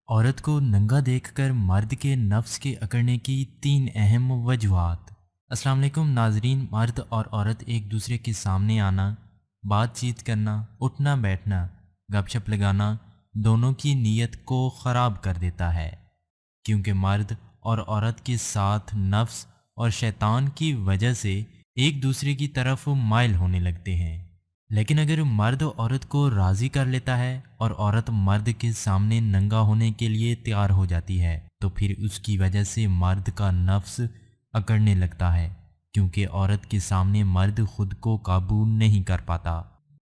औरत को नंगा देखकर मर्द के नफ्स के अकड़ने की 3 अहम वजूहात। अस्सलाम वालेकुम नाजरीन। मर्द और औरत एक दूसरे के सामने आना, बातचीत करना, उठना बैठना, गपशप लगाना दोनों की नीयत को ख़राब कर देता है, क्योंकि मर्द और औरत के साथ नफ्स और शैतान की वजह से एक दूसरे की तरफ माइल होने लगते हैं। लेकिन अगर मर्द औरत को राज़ी कर लेता है और औरत मर्द के सामने नंगा होने के लिए तैयार हो जाती है, तो फिर उसकी वजह से मर्द का नफ्स अकड़ने लगता है, क्योंकि औरत के सामने मर्द खुद को काबू नहीं कर पाता।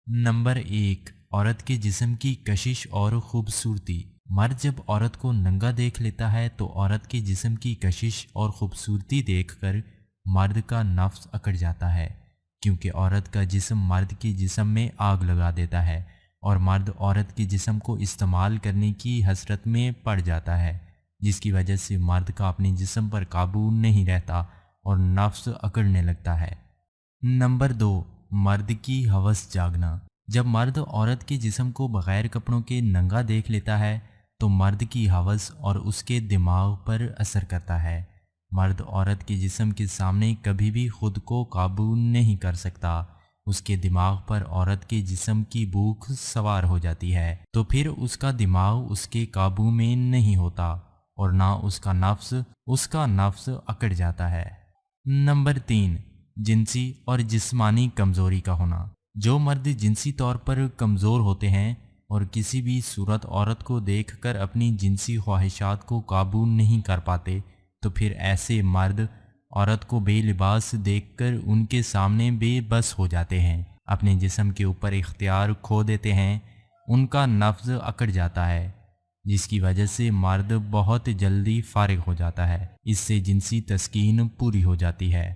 नंबर 1, औरत के जिस्म की कशिश और खूबसूरती। मर्द जब औरत को नंगा देख लेता है तो औरत के जिस्म की कशिश और खूबसूरती देखकर मर्द का नफ्स अकड़ जाता है, क्योंकि औरत का जिस्म मर्द के जिस्म में आग लगा देता है और मर्द औरत के जिस्म को इस्तेमाल करने की हसरत में पड़ जाता है, जिसकी वजह से मर्द का अपने जिस्म पर काबू नहीं रहता और नफ्स अकड़ने लगता है। नंबर 2, मर्द की हवस जागना। जब मर्द औरत के जिस्म को बग़ैर कपड़ों के नंगा देख लेता है तो मर्द की हवस और उसके दिमाग पर असर करता है। मर्द औरत के जिस्म के सामने कभी भी खुद को काबू नहीं कर सकता। उसके दिमाग पर औरत के जिस्म की भूख सवार हो जाती है, तो फिर उसका दिमाग उसके काबू में नहीं होता और ना उसका नफ्स अकड़ जाता है। नंबर 3, जिनसी और जिस्मानी कमज़ोरी का होना। जो मर्द जिनसी तौर पर कमज़ोर होते हैं और किसी भी सूरत औरत को देखकर अपनी जिनसी ख्वाहिशात को काबू नहीं कर पाते, तो फिर ऐसे मर्द औरत को बेलिबास देखकर उनके सामने बेबस हो जाते हैं, अपने जिस्म के ऊपर इख्तियार खो देते हैं। उनका नफ्स अकड़ जाता है, जिसकी वजह से मर्द बहुत जल्दी फारिग हो जाता है। इससे जिनसी तस्कीन पूरी हो जाती है।